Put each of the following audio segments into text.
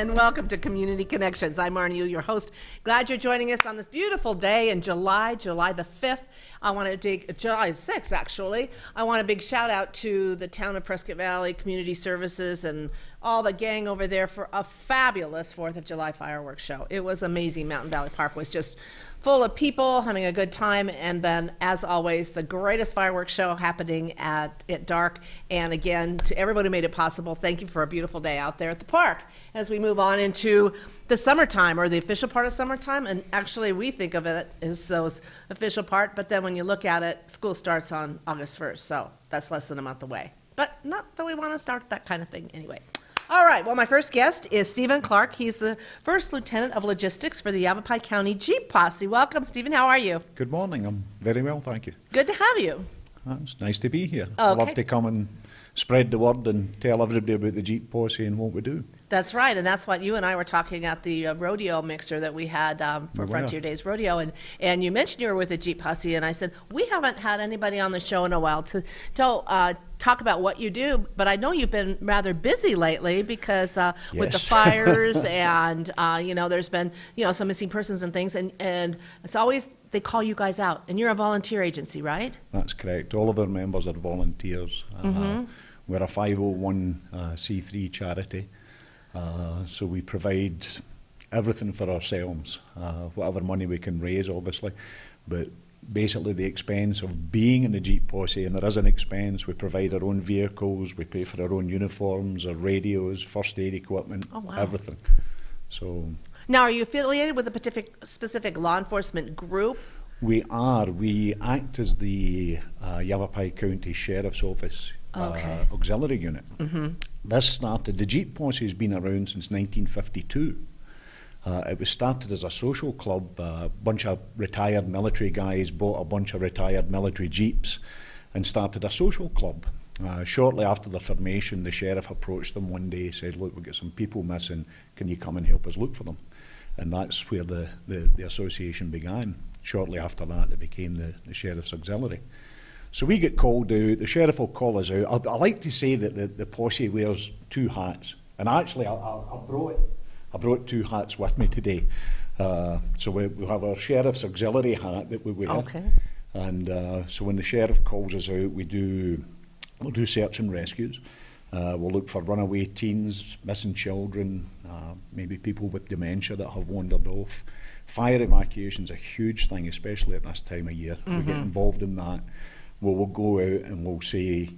and welcome to Community Connections. I'm Marnie Yu, your host. Glad you're joining us on this beautiful day in July the 5th. I want to take July 6th, actually. I want a big shout out to the town of Prescott Valley Community Services and all the gang over there for a fabulous 4th of July fireworks show. It was amazing. Mountain Valley Park was just full of people having a good time, and then, as always, the greatest fireworks show happening at dark. And again, to everybody who made it possible, thank you for a beautiful day out there at the park. As we move on into the summertime, or the official part of summertime, and actually we think of it as those official part, but then when you look at it, school starts on August 1st, so that's less than a month away. But not that we want to start that kind of thing anyway. All right, well, my first guest is Stephen Clark. He's the First Lieutenant of Logistics for the Yavapai County Jeep Posse. Welcome, Stephen. How are you? Good morning. I'm very well, thank you. Good to have you. It's nice to be here. Okay. I love to come and spread the word and tell everybody about the Jeep Posse and what we do. That's right, and that's what you and I were talking at the rodeo mixer that we had for Frontier Days Rodeo, and you mentioned you were with the Jeep Posse, and I said, we haven't had anybody on the show in a while to talk about what you do, but I know you've been rather busy lately because with the fires and, there's been, some missing persons and things, and it's always, they call you guys out, and you're a volunteer agency, right? That's correct. All of our members are volunteers. We're a 501c3 charity. So we provide everything for ourselves, whatever money we can raise, obviously, but basically the expense of being in the Jeep Posse, and there is an expense. We provide our own vehicles, we pay for our own uniforms, our radios, first aid equipment, everything. So now, are you affiliated with a specific law enforcement group? We are. We act as the Yavapai County Sheriff's Office auxiliary unit. This started, the Jeep Posse has been around since 1952. It was started as a social club. A bunch of retired military guys bought a bunch of retired military Jeeps and started a social club. Shortly after the formation, the sheriff approached them one day, said, look, we've got some people missing, can you come and help us look for them? And that's where the association began. Shortly after that, it became the Sheriff's Auxiliary. So we get called out, the sheriff will call us out. I like to say that the posse wears two hats, and actually I brought two hats with me today. So we have our Sheriff's Auxiliary hat that we wear, and so when the sheriff calls us out, we'll do search and rescues. We'll look for runaway teens, missing children, maybe people with dementia that have wandered off. Fire evacuation is a huge thing, especially at this time of year. We get involved in that. We'll go out and we'll say,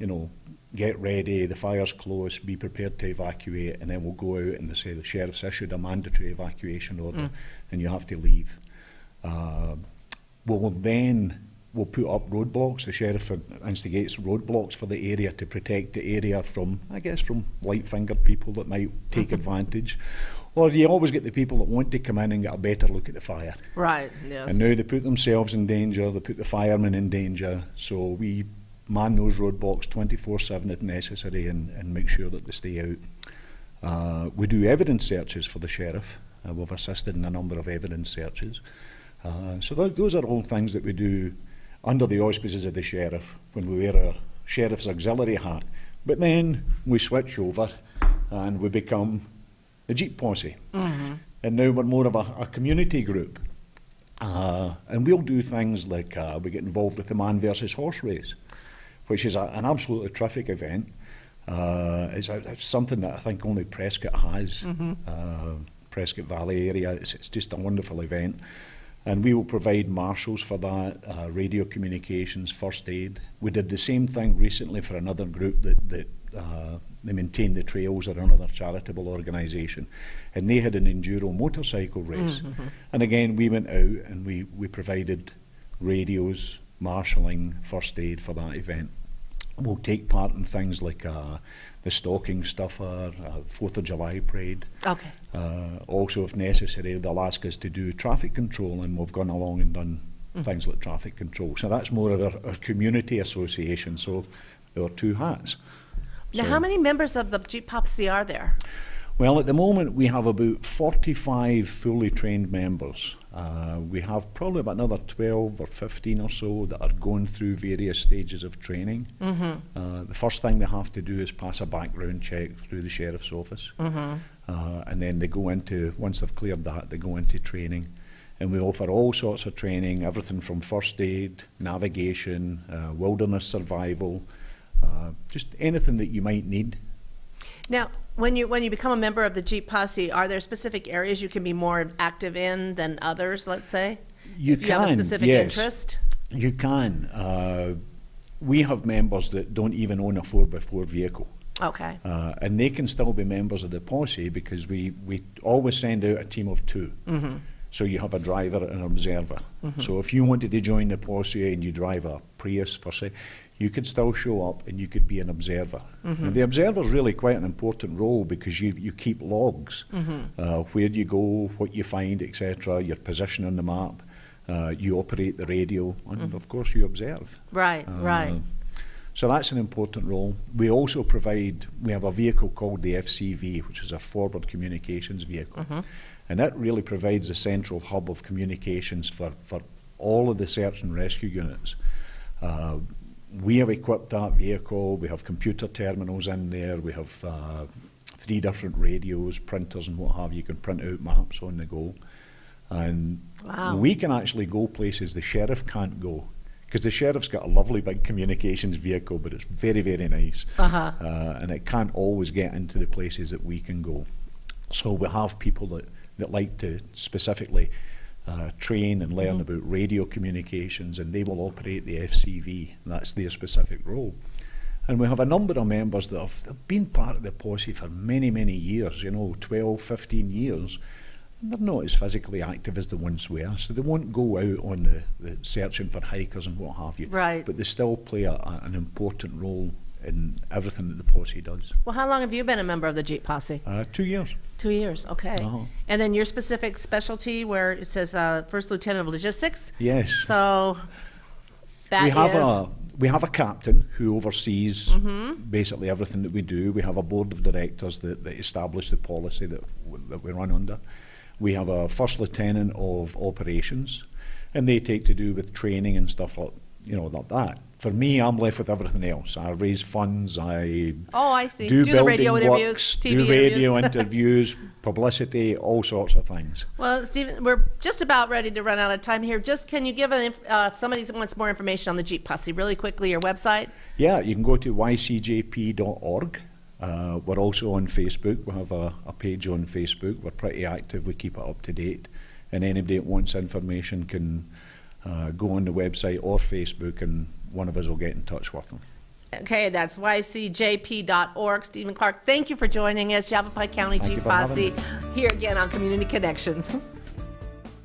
get ready, the fire's close, be prepared to evacuate, and then we'll go out and they say the sheriff's issued a mandatory evacuation order and you have to leave. We'll put up roadblocks. The sheriff instigates roadblocks for the area to protect the area from light-fingered people that might take advantage. Or you always get the people that want to come in and get a better look at the fire. Right, yes. And now they put themselves in danger, they put the firemen in danger, so we man those roadblocks 24/7 if necessary and make sure that they stay out. We do evidence searches for the sheriff. We've assisted in a number of evidence searches. So those are all things that we do under the auspices of the sheriff when we wear our Sheriff's Auxiliary hat. But then we switch over and we become the Jeep Posse. And now we're more of a community group. And we'll do things like we get involved with the man versus horse race, which is an absolutely terrific event. It's something that I think only Prescott has, Prescott Valley area. It's just a wonderful event. And we will provide marshals for that, radio communications, first aid. We did the same thing recently for another group that they maintain the trails at another charitable organisation. And they had an enduro motorcycle race. And again, we went out and we provided radios, marshalling, first aid for that event. We'll take part in things like the stocking stuffer, 4th of July parade. Also, if necessary, they'll ask us to do traffic control, and we've gone along and done things like traffic control. So that's more of our community association, so there are two hats. Now, how many members of the Jeep Posse are there? Well, at the moment we have about 45 fully trained members. We have probably about another 12 or 15 or so that are going through various stages of training. The first thing they have to do is pass a background check through the Sheriff's Office. And then they go into, once they've cleared that, they go into training. And we offer all sorts of training, everything from first aid, navigation, wilderness survival, just anything that you might need. Now, when you become a member of the Jeep Posse, are there specific areas you can be more active in than others, let's say? If you have a specific interest? You can. We have members that don't even own a 4x4 vehicle. Okay. And they can still be members of the posse because we always send out a team of 2. Mm-hmm. So you have a driver and an observer. Mm-hmm. So if you wanted to join the posse and you drive a Prius, for say, you could still show up and you could be an observer. Mm-hmm. And the observer is really quite an important role because you keep logs, where you go, what you find, etc., your position on the map. You operate the radio, and of course you observe. Right, right. So that's an important role. We also we have a vehicle called the FCV, which is a forward communications vehicle. Mm-hmm. And that really provides a central hub of communications for all of the search and rescue units. We have equipped that vehicle. We have computer terminals in there. We have 3 different radios, printers and what have you. You can print out maps on the go. And we can actually go places the sheriff can't go. Because the sheriff's got a lovely big communications vehicle, but it's very, very nice. And it can't always get into the places that we can go. So we have people that like to specifically train and learn about radio communications, and they will operate the FCV. That's their specific role. And we have a number of members that have been part of the posse for many, many years, 12, 15 years. They're not as physically active as they once were, so they won't go out on the searching for hikers and what have you. Right. But they still play an important role in everything that the posse does. Well, how long have you been a member of the Jeep Posse? 2 years. 2 years, okay. And then your specific specialty, where it says First Lieutenant of Logistics? Yes. So we have a captain who oversees basically everything that we do. We have a board of directors that establish the policy that we run under. We have a first lieutenant of operations, and they take to do with training and stuff like that. For me, I'm left with everything else. I raise funds. I see. Do the radio building interviews, works, TV do radio interviews. interviews, publicity, all sorts of things. Well, Stephen, we're just about ready to run out of time here. Just can you give if somebody wants more information on the Jeep Posse really quickly, your website? Yeah, you can go to ycjp.org. We're also on Facebook. We have a page on Facebook. We're pretty active. We keep it up to date. And anybody that wants information can go on the website or Facebook, and one of us will get in touch with them. Okay, that's ycjp.org. Stephen Clark, thank you for joining us. Yavapai County Jeep Posse here again on Community Connections.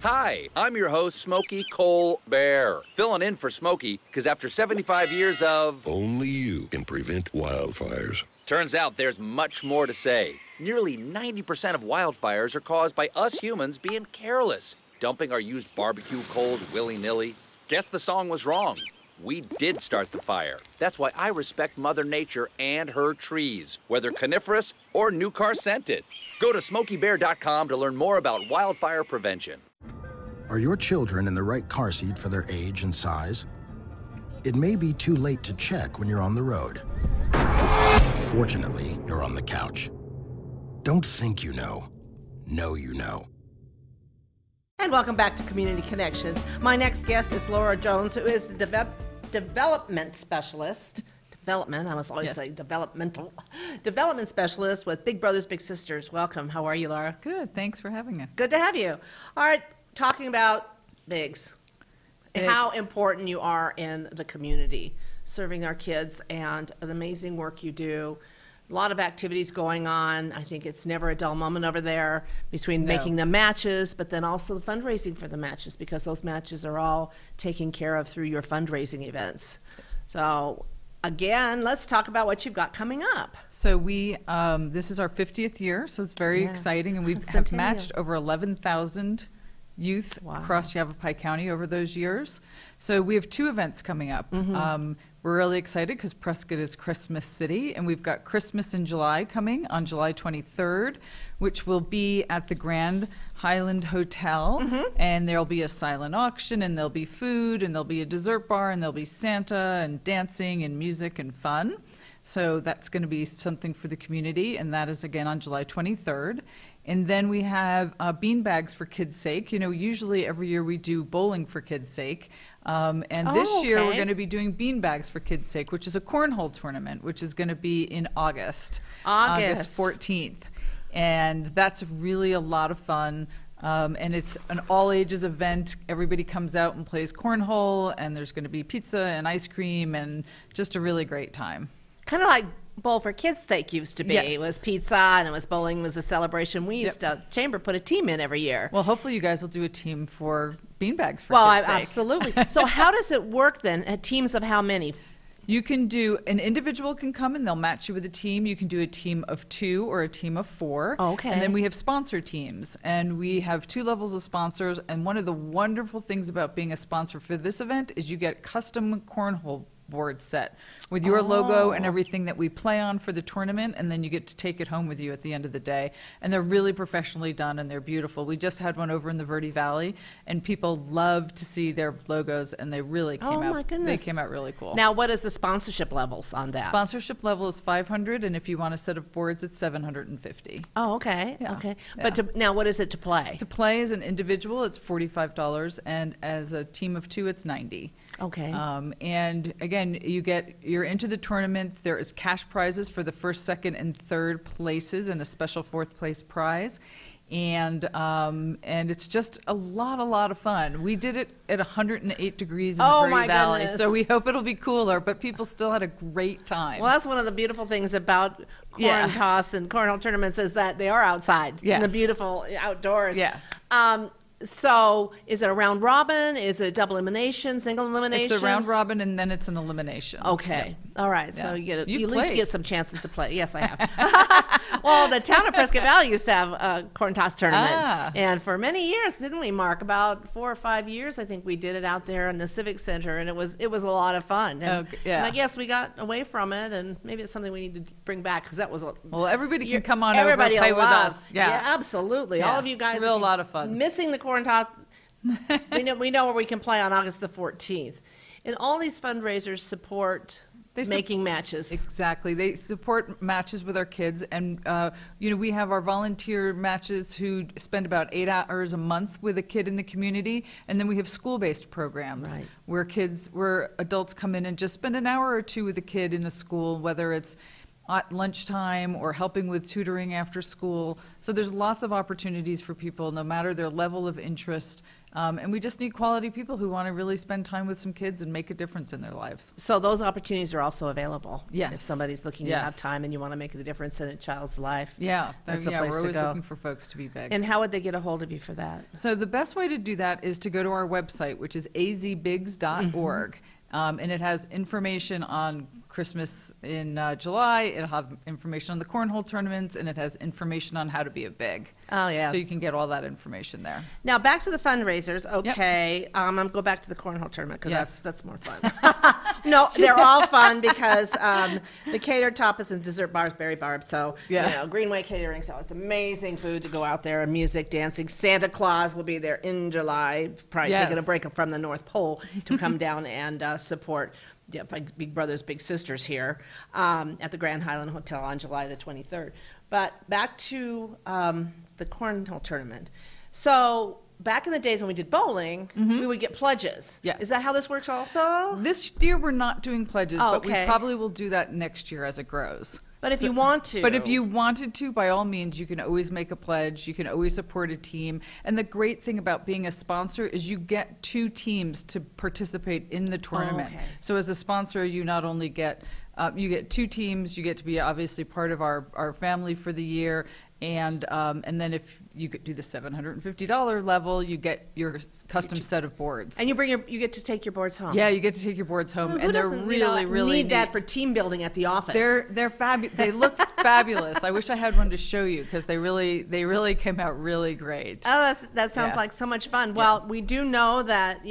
Hi, I'm your host, Smokey Cole Bear, filling in for Smokey because after 75 years of... Only you can prevent wildfires. Turns out there's much more to say. Nearly 90% of wildfires are caused by us humans being careless, dumping our used barbecue coals willy-nilly. Guess the song was wrong. We did start the fire. That's why I respect Mother Nature and her trees, whether coniferous or new car scented. Go to SmokeyBear.com to learn more about wildfire prevention. Are your children in the right car seat for their age and size? It may be too late to check when you're on the road. Fortunately, you're on the couch. Don't think you know. Know you know. And welcome back to Community Connections. My next guest is Laura Jones, who is the development specialist. Development, I must always say developmental. Development specialist with Big Brothers Big Sisters. Welcome. How are you, Laura? Good. Thanks for having us. Good to have you. All right, talking about Bigs and how important you are in the community, serving our kids, and an amazing work you do. A lot of activities going on. I think it's never a dull moment over there between making the matches, but then also the fundraising for the matches, because those matches are all taken care of through your fundraising events. So again, let's talk about what you've got coming up. So we, this is our 50th year, so it's very exciting, and we have matched over 11,000 youth across Yavapai County over those years. So we have 2 events coming up. We're really excited because Prescott is Christmas City, and we've got Christmas in July coming on July 23rd, which will be at the Grand Highland Hotel, and there'll be a silent auction, and there'll be food, and there'll be a dessert bar, and there'll be Santa and dancing and music and fun. So that's going to be something for the community, and that is again on July 23rd. And then we have bean bags for kids' sake. You know, usually every year we do bowling for kids' sake. And this year we're going to be doing bean bags for kids' sake, which is a cornhole tournament, which is going to be in August 14th. And that's really a lot of fun. And it's an all-ages event. Everybody comes out and plays cornhole, and there's going to be pizza and ice cream and just a really great time. Kind of like Bowl for Kids' Sake used to be. Yes. It was pizza and it was bowling was a celebration. We used to, Chamber put a team in every year. Well, hopefully you guys will do a team for beanbags for kids' sake. Absolutely. So how does it work then? Teams of how many? You can do, an individual can come and they'll match you with a team. You can do a team of 2 or a team of 4. Okay. And then we have sponsor teams, and we have 2 levels of sponsors. And one of the wonderful things about being a sponsor for this event is you get custom cornhole board set with your logo and everything that we play on for the tournament, and then you get to take it home with you at the end of the day. And they're really professionally done, and they're beautiful. We just had one over in the Verde Valley, and people love to see their logos, and they really came out. My goodness. They came out really cool. Now, what is the sponsorship levels on that? Sponsorship level is $500, and if you want a set of boards, it's $750. Oh, okay. Yeah. Okay. Yeah. But now, what is it to play? To play as an individual, it's $45, and as a team of 2, it's $90. Okay. And again, you're into the tournament. There is cash prizes for the first, second, and third places, and a special 4th place prize. And it's just a lot of fun. We did it at 108 degrees in the Verde Valley, goodness. so we hope it'll be cooler. But people still had a great time. Well, that's one of the beautiful things about corn toss and cornhole tournaments is that they are outside in the beautiful outdoors. Yeah. So is it a round robin? Is it a double elimination, single elimination? It's a round robin, and then it's an elimination. Okay. Yeah. All right. Yeah. So you at You've least played. get some chances to play. Yes, I have. Well, the town of Prescott Valley used to have a corn toss tournament. And for many years, didn't we, Mark? About 4 or 5 years, I think we did it out there in the Civic Center, and it was a lot of fun. And, and I guess we got away from it, and maybe it's something we need to bring back because that was well, everybody can come on over and play with us. Yeah, absolutely. Yeah. All of you guys, it's a lot of fun. Missing the corn toss. we know where we can play on August the 14th. And all these fundraisers support making matches. Exactly. They support matches with our kids. And, we have our volunteer matches who spend about 8 hours a month with a kid in the community. And then we have school-based programs where adults come in and just spend an hour or 2 with a kid in a school, whether it's at lunchtime or helping with tutoring after school. So there's lots of opportunities for people, no matter their level of interest. And we just need quality people who want to really spend time with some kids and make a difference in their lives. So those opportunities are also available. Yes. If somebody's looking to have time and you want to make a difference in a child's life. Yeah. That's the place we're always to go. looking for folks to be big. And how would they get a hold of you for that? So the best way to do that is to go to our website, which is azbigs.org. And it has information on Christmas in July. It'll have information on the cornhole tournaments, and it has information on how to be a big. Oh, yes. So you can get all that information there. Now, back to the fundraisers. Okay. I'm going to go back to the cornhole tournament because that's more fun. No, they're all fun because the catered tapas and dessert bars, Berry Barb. So, Greenway Catering. So it's amazing food to go out there and music, dancing. Santa Claus will be there in July, probably taking a break from the North Pole to come down and support Big Brothers Big Sisters here at the Grand Highland Hotel on July the 23rd. But back to the cornhole tournament. So back in the days when we did bowling, we would get pledges. Yes. Is that how this works also? This year we're not doing pledges, but we probably will do that next year as it grows. But if you want to. But if you wanted to, by all means, you can always make a pledge. You can always support a team. And the great thing about being a sponsor is you get 2 teams to participate in the tournament. So as a sponsor, you not only get you get 2 teams, you get to be obviously part of our family for the year. And then if you could do the $750 level, you get your custom set of boards. And you get to take your boards home. Yeah, you get to take your boards home, Who and they're doesn't, really need neat. that for team building at the office. They're fabulous. They look fabulous. I wish I had one to show you because they really came out really great. Oh, that sounds like so much fun. Well, we do know that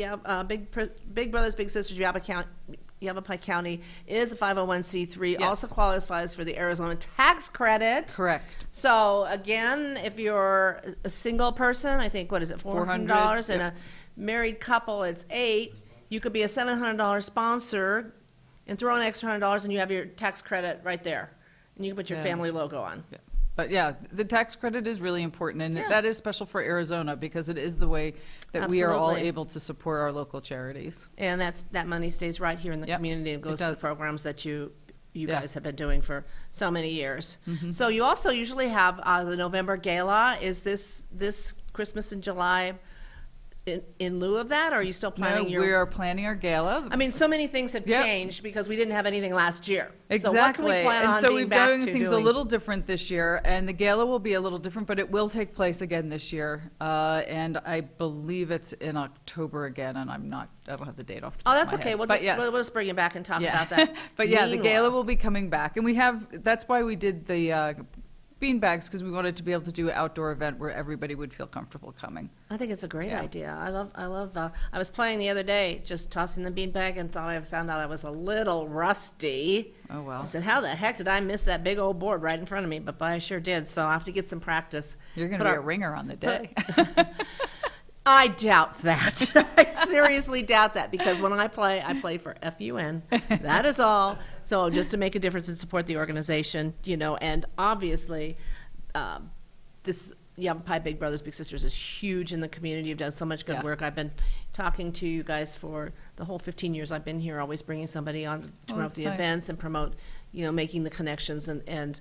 Big Brothers Big Sisters Yavapai County is a 501c3, also qualifies for the Arizona tax credit. Correct. So again, if you're a single person, I think, what is it, $400, and a married couple, it's $8. You could be a $700 sponsor and throw in an extra $100 and you have your tax credit right there. And you can put your family logo on. Yeah. But yeah, the tax credit is really important, and that is special for Arizona because it is the way that we are all Absolutely. able to support our local charities. And that money stays right here in the Yep, community and it goes to the does. programs that you Yeah. guys have been doing for so many years. Mm-hmm. So you also usually have the November Gala. Is this Christmas in July in lieu of that, or are you still planning No, your... we are planning our gala. I mean, so many things have Yep. changed because we didn't have anything last year. Exactly. So what can we plan and on so being we've back done to things doing? a little different this year, and the gala will be a little different, but it will take place again this year. And I believe it's in October again, and I don't have the date off the top Oh, that's of my okay. head. We'll But just, yes. we'll just bring you back and talk Yeah. about that. But yeah, the gala Meanwhile- will be coming back, and that's why we did the bean bags, because we wanted to be able to do an outdoor event where everybody would feel comfortable coming. I think it's a great Yeah. idea. I love, I was playing the other day, just tossing the beanbag and found out I was a little rusty. Oh, well. I said, how the heck did I miss that big old board right in front of me? But I sure did, so I'll have to get some practice. You're going to Put be our- a ringer on the day. I doubt that. I seriously doubt that because when I play for FUN. That is all. So just to make a difference and support the organization, and obviously, this Yavapai Big Brothers Big Sisters is huge in the community. You've done so much good Yeah. work. I've been talking to you guys for the whole 15 years I've been here, always bringing somebody on to promote that's the nice. events and promote, making the connections and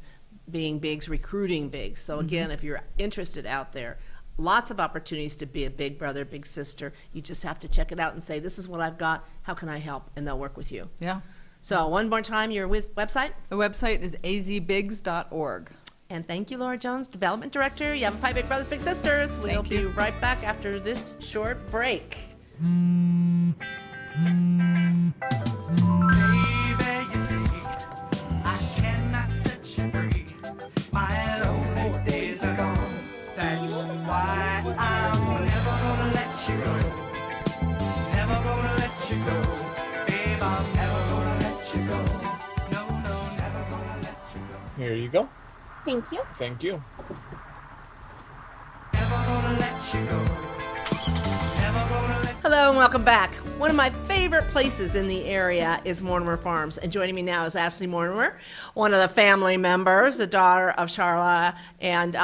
being bigs, recruiting bigs. So again, if you're interested out there, lots of opportunities to be a big brother, big sister. You just have to check it out and say, this is what I've got. How can I help? And they'll work with you. Yeah. So one more time, your website. The website is azbigs.org. And thank you, Laura Jones, Development Director, Yavapai Big Brothers Big Sisters. We'll Thank be you. right back after this short break. Baby, you see, I cannot set you free. My lonely days are gone. That's why I'm never gonna let you go. Never gonna let you go. Babe, I'm never gonna let you go. No, never gonna let you go. Here you go. Thank you. Thank you. Never gonna let you go. Never gonna let Hello and welcome back. One of my favorite places in the area is Mortimer Farms, and joining me now is Ashley Mortimer, one of the family members, the daughter of Charla, and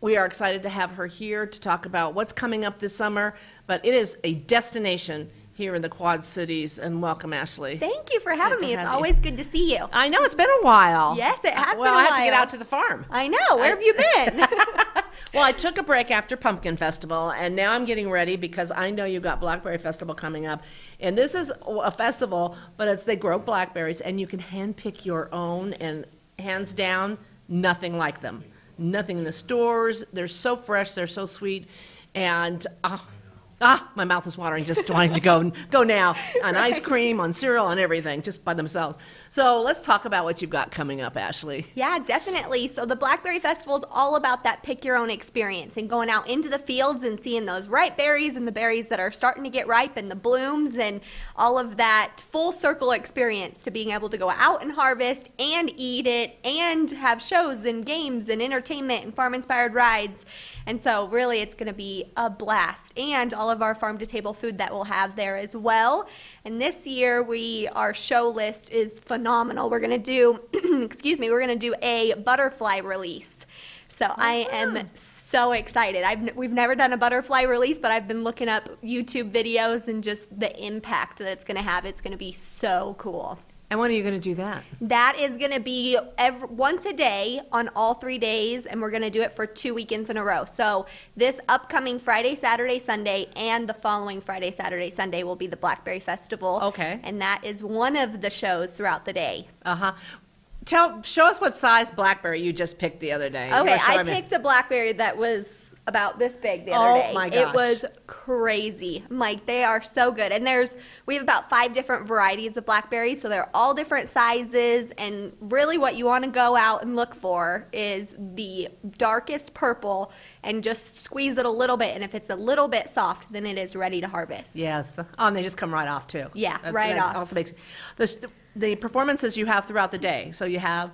we are excited to have her here to talk about what's coming up this summer, but it is a destination here in the Quad Cities, and welcome, Ashley. Thank you for having Good me. to It's have you. always good to see you. I know, it's been a while. Yes, it has Well, been a I have to get while. out to the farm. I know. Where have you been? Well, I took a break after Pumpkin Festival, and now I'm getting ready because I know you've got Blackberry Festival coming up. And this is a festival, but they grow blackberries, and you can handpick your own, and hands down, nothing like them. Nothing in the stores. They're so fresh, they're so sweet, and my mouth is watering just wanting to go now on ice cream, on cereal, on everything, just by themselves. So let's talk about what you've got coming up, Ashley. Yeah, definitely. So the Blackberry Festival is all about that pick your own experience and going out into the fields and seeing those ripe berries and the berries that are starting to get ripe and the blooms and all of that full circle experience to being able to go out and harvest and eat it and have shows and games and entertainment and farm inspired rides. And so really it's going to be a blast, and all of our farm to table food that we'll have there as well. And this year our show list is phenomenal. We're going to do, we're going to do a butterfly release. So I am so excited. We've never done a butterfly release, but I've been looking up YouTube videos and just the impact that it's going to have. It's going to be so cool. And when are you going to do that? That is going to be once a day on all 3 days, and we're going to do it for 2 weekends in a row. So this upcoming Friday, Saturday, Sunday, and the following Friday, Saturday, Sunday will be the Blackberry Festival. Okay. And that is one of the shows throughout the day. Uh-huh. Show us what size blackberry you just picked the other day. Okay, Or show I me. picked a blackberry that was about this big the other day. my It gosh. was crazy. Like, they are so good. And we have about 5 different varieties of blackberries, so they're all different sizes. And really what you want to go out and look for is the darkest purple and just squeeze it a little bit. And if it's a little bit soft, then it is ready to harvest. Yes. Oh, and they just come right off, too. Yeah, right that off. also makes the performances you have throughout the day. So you have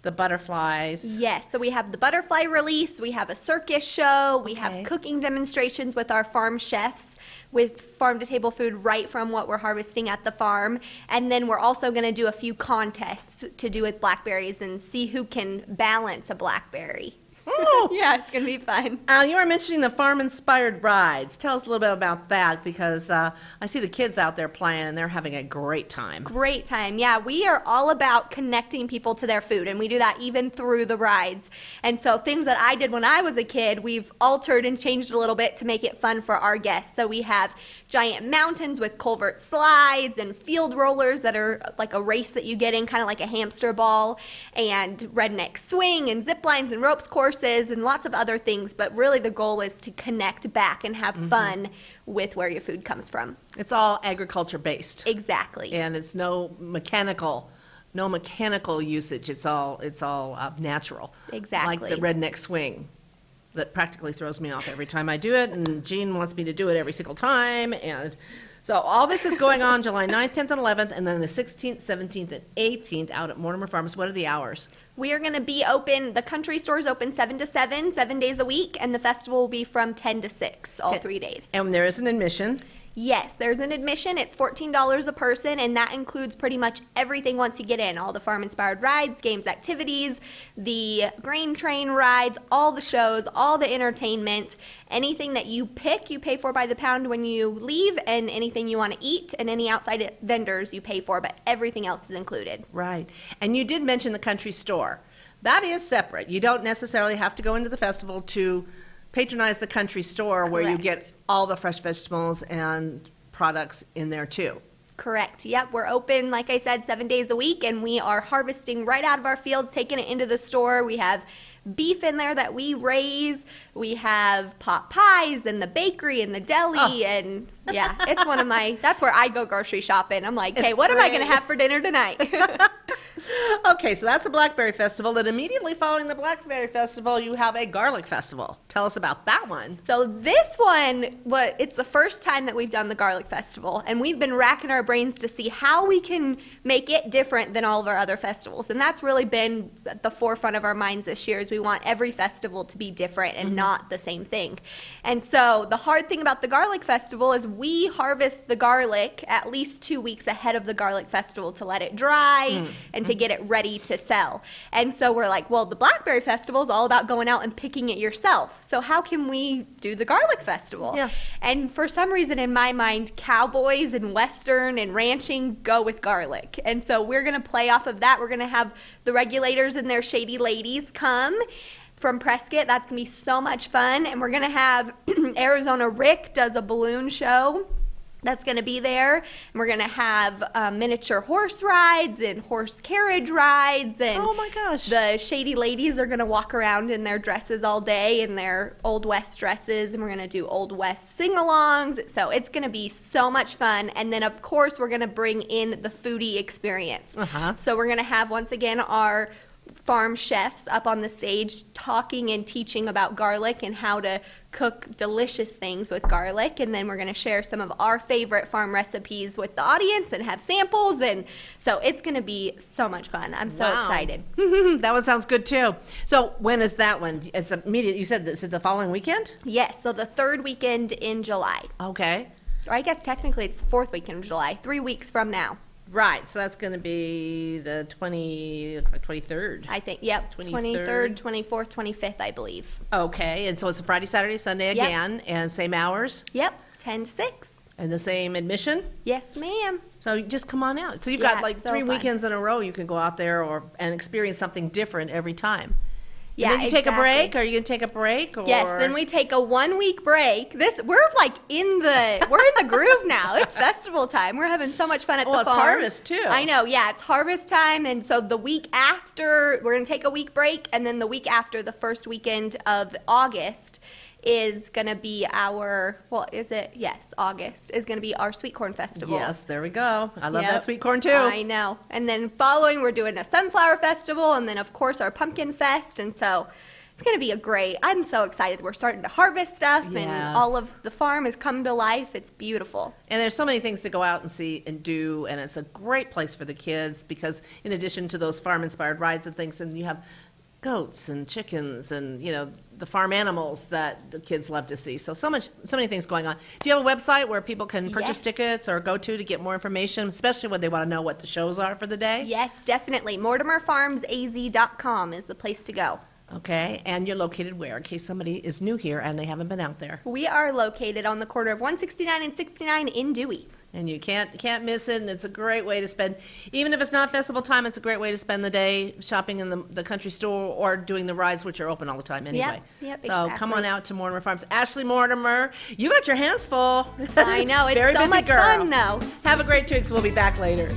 The butterflies. Yes, so we have the butterfly release, we have a circus show, we have cooking demonstrations with our farm chefs with farm-to-table food right from what we're harvesting at the farm. And then we're also going to do a few contests to do with blackberries and see who can balance a blackberry. Oh. Yeah, it's going to be fun. You were mentioning the farm-inspired rides. Tell us a little bit about that, because I see the kids out there playing, and they're having a great time. Great time. Yeah, we are all about connecting people to their food, and we do that even through the rides. And so things that I did when I was a kid, we've altered and changed a little bit to make it fun for our guests. So we have giant mountains with culvert slides and field rollers that are like a race that you get in, kind of like a hamster ball, and redneck swing and zip lines and ropes courses and lots of other things. But really the goal is to connect back and have fun with where your food comes from. It's all agriculture based. Exactly. And it's no mechanical usage. It's all natural. Exactly. Like the redneck swing that practically throws me off every time I do it, and Jean wants me to do it every single time. And so all this is going on July 9th, 10th, and 11th, and then the 16th, 17th, and 18th out at Mortimer Farms. What are the hours? We are going to be open, the country store is open 7 to 7, 7 days a week, and the festival will be from 10 to 6, all 3 days. And there is an admission. Yes, there's an admission. It's $14 a person, and that includes pretty much everything once you get in. All the farm-inspired rides, games, activities, the grain train rides, all the shows, all the entertainment. Anything that you pick, you pay for by the pound when you leave, and anything you want to eat, and any outside vendors you pay for, but everything else is included. Right. And you did mention the country store. That is separate. You don't necessarily have to go into the festival to patronize the country store. Correct. Where you get all the fresh vegetables and products in there too. Correct. Yep, we're open, like I said, 7 days a week, and we are harvesting right out of our fields, taking it into the store. We have beef in there that we raise. We have pot pies and the bakery and the deli, and yeah, it's one of my, that's where I go grocery shopping. I'm like, hey, what am I going to have for dinner tonight? Okay, so that's a Blackberry Festival. Then immediately following the Blackberry Festival, you have a Garlic Festival. Tell us about that one. So this one, it's the first time that we've done the Garlic Festival, and we've been racking our brains to see how we can make it different than all of our other festivals. And that's really been at the forefront of our minds this year, is we want every festival to be different and not the same thing. And so the hard thing about the Garlic Festival is we harvest the garlic at least 2 weeks ahead of the Garlic Festival to let it dry and to get it ready to sell. And so we're like, well, the Blackberry Festival is all about going out and picking it yourself. So how can we do the Garlic Festival? Yeah. And for some reason in my mind, cowboys and Western and ranching go with garlic. And so we're going to play off of that. We're going to have the regulators and their shady ladies come from Prescott. That's going to be so much fun. And we're going to have Arizona Rick does a balloon show. That's going to be there. And we're going to have miniature horse rides and horse carriage rides. And oh my gosh. The shady ladies are going to walk around in their dresses all day, in their Old West dresses. And we're going to do Old West sing-alongs. So it's going to be so much fun. And then, of course, we're going to bring in the foodie experience. So we're going to have, once again, our farm chefs up on the stage talking and teaching about garlic and how to cook delicious things with garlic. And then we're going to share some of our favorite farm recipes with the audience and have samples. And so it's going to be so much fun. I'm so excited. That one sounds good too. So when is that one? It's immediate. You said this is the following weekend? Yes, so the third weekend in July. Okay. Or I guess technically it's the fourth weekend of July, 3 weeks from now. Right, so that's going to be the 23rd. I think, yep, 23rd, 24th, 25th, I believe. Okay, and so it's a Friday, Saturday, Sunday again, and same hours? Yep, 10 to 6. And the same admission? Yes, ma'am. So you just come on out. So you've got like so 3 fun. weekends in a row you can go out there and experience something different every time. Yeah, and then you take a break? Are you going to take a break? Or? Yes, then we take a 1 week break. We're like in the groove now. It's festival time. We're having so much fun at the farm. Well, it's harvest too. I know, yeah, it's harvest time. And so the week after, we're going to take a week break. And then the week after, the first weekend of August, is going to be August is going to be our sweet corn festival. Yes, there we go. I love that sweet corn too. I know. And then following, we're doing a sunflower festival, and then of course our pumpkin fest. And so It's going to be I'm so excited. We're starting to harvest stuff and all of the farm has come to life. It's beautiful. And there's so many things to go out and see and do, and it's a great place for the kids because in addition to those farm-inspired rides and things, and you have goats and chickens and, you know, the farm animals that the kids love to see. So many things going on. Do you have a website where people can purchase tickets or go to get more information, especially when they want to know what the shows are for the day? Yes, definitely. MortimerFarmsAZ.com is the place to go. Okay, and you're located where, in case somebody is new here and they haven't been out there? We are located on the corner of 169 and 69 in Dewey. And you can't miss it, and it's a great way to spend, even if it's not festival time, it's a great way to spend the day shopping in the country store or doing the rides, which are open all the time anyway. Yep, so exactly. come on out to Mortimer Farms. Ashley Mortimer, you got your hands full. I know, it's Very so busy much girl. fun though. Have a great 2 weeks. We'll be back later.